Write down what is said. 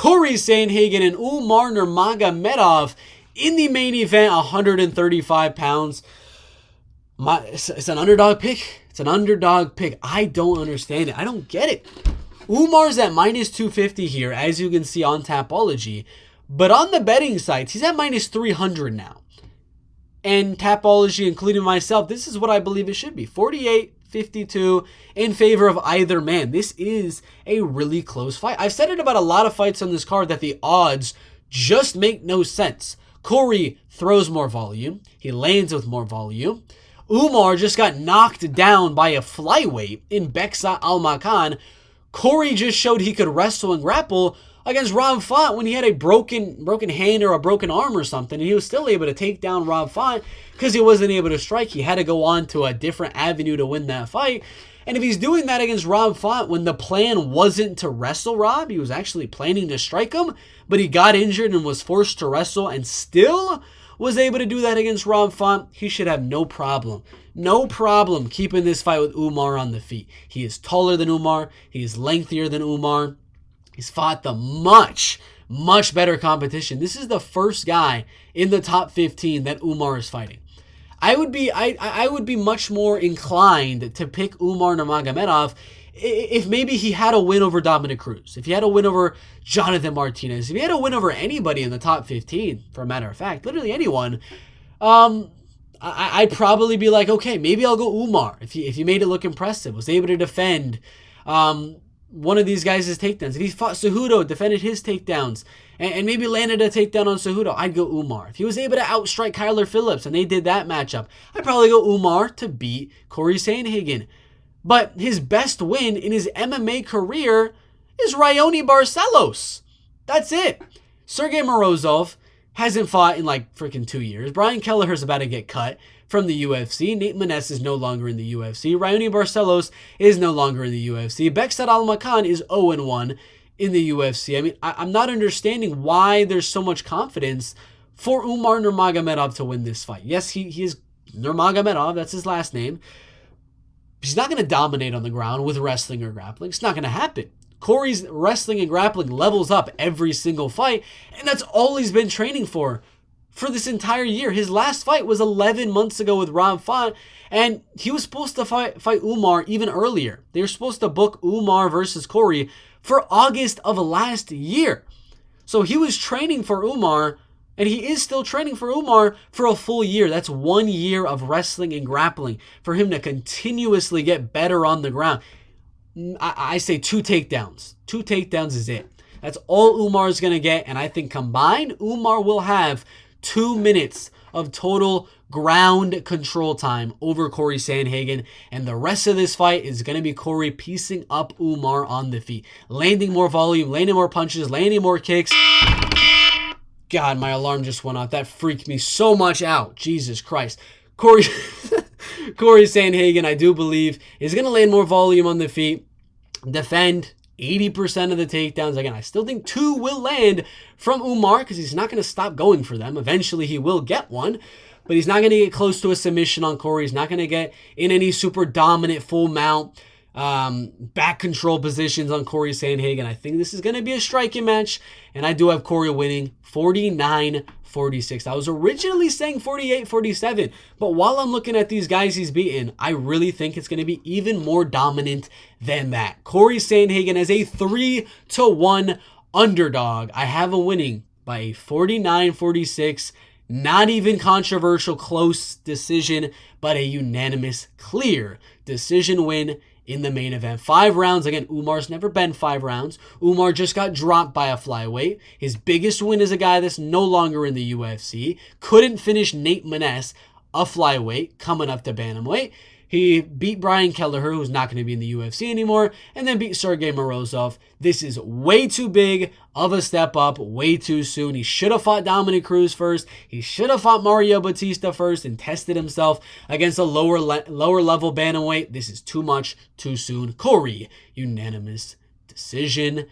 Cory Sandhagen and Umar Nurmagomedov in the main event, 135 pounds. It's an underdog pick. It's an underdog pick. I don't understand it. I don't get it. Umar's at minus 250 here, as you can see on Tapology. But on the betting sites, he's at minus 300 now. And Tapology, including myself, this is what I believe it should be. 48-52 in favor of either man. This is a really close fight. I've said it about a lot of fights on this card that the odds just make no sense. Cory throws more volume. He lands with more volume. Umar just got knocked down by a flyweight in Beksat Almakan. Cory just showed he could wrestle and grapple against Rob Font when he had a broken hand or a broken arm or something, and he was still able to take down Rob Font because he wasn't able to strike. He had to go on to a different avenue to win that fight. And if he's doing that against Rob Font when the plan wasn't to wrestle Rob, he was actually planning to strike him, but he got injured and was forced to wrestle and still was able to do that against Rob Font, he should have no problem keeping this fight with Umar on the feet. He is taller than Umar. He is lengthier than Umar. He's fought the much better competition. This is the first guy in the top 15 that Umar is fighting. I would be much more inclined to pick Umar Nurmagomedov if maybe he had a win over Dominic Cruz, if he had a win over Jonathan Martinez, if he had a win over anybody in the top 15, for a matter of fact, literally anyone, I'd probably be like, okay, maybe I'll go Umar if he made it look impressive, was able to defend one of these guys' takedowns. If he fought Cejudo, defended his takedowns, and maybe landed a takedown on Cejudo, I'd go Umar. If he was able to outstrike Kyler Phillips and they did that matchup, I'd probably go Umar to beat Cory Sandhagen. But his best win in his MMA career is Raoni Barcelos. That's it. Sergey Morozov hasn't fought in like freaking 2 years. Brian Kelleher's about to get cut from the UFC. Nate Maness is no longer in the UFC. Raoni Barcelos is no longer in the UFC. Beksat Almakan is 0-1 in the UFC. I mean, I'm not understanding why there's so much confidence for Umar Nurmagomedov to win this fight. Yes, he is Nurmagomedov. That's his last name. He's not going to dominate on the ground with wrestling or grappling. It's not going to happen. Cory's wrestling and grappling levels up every single fight, and that's all he's been training for this entire year. His last fight was 11 months ago with Rob Font, and he was supposed to fight Umar even earlier. They were supposed to book Umar versus Cory for August of last year. So he was training for Umar, and he is still training for Umar for a full year. That's 1 year of wrestling and grappling for him to continuously get better on the ground. I say 2 takedowns. 2 takedowns is it. That's all Umar is going to get, and I think combined, Umar will have 2 minutes of total ground control time over Cory Sandhagen, and the rest of this fight is going to be Cory piecing up Umar on the feet, landing more volume, landing more punches, landing more kicks. God, my alarm just went off. That freaked me so much out. Jesus Christ. Cory Sandhagen, I do believe, is going to land more volume on the feet, defend 80% of the takedowns. Again, I still think 2 will land from Umar because he's not going to stop going for them. Eventually, he will get one, but he's not going to get close to a submission on Cory. He's not going to get in any super dominant full mount back control positions on Cory Sandhagen. I think this is going to be a striking match, and I do have Cory winning 49-46. I was originally saying 48-47, but while I'm looking at these guys he's beaten, I really think it's going to be even more dominant than that. Cory Sandhagen as a 3-1 underdog. I have him winning by a 49-46, not even controversial close decision, but a unanimous clear decision win in the main event. 5 rounds. Again, Umar's never been 5 rounds. Umar just got dropped by a flyweight. His biggest win is a guy that's no longer in the UFC. Couldn't finish Nate Maness, a flyweight, coming up to bantamweight. He beat Brian Kelleher, who's not going to be in the UFC anymore, and then beat Sergey Morozov. This is way too big of a step up, way too soon. He should have fought Dominic Cruz first. He should have fought Mario Batista first and tested himself against a lower level bantamweight. This is too much, too soon. Cory, unanimous decision.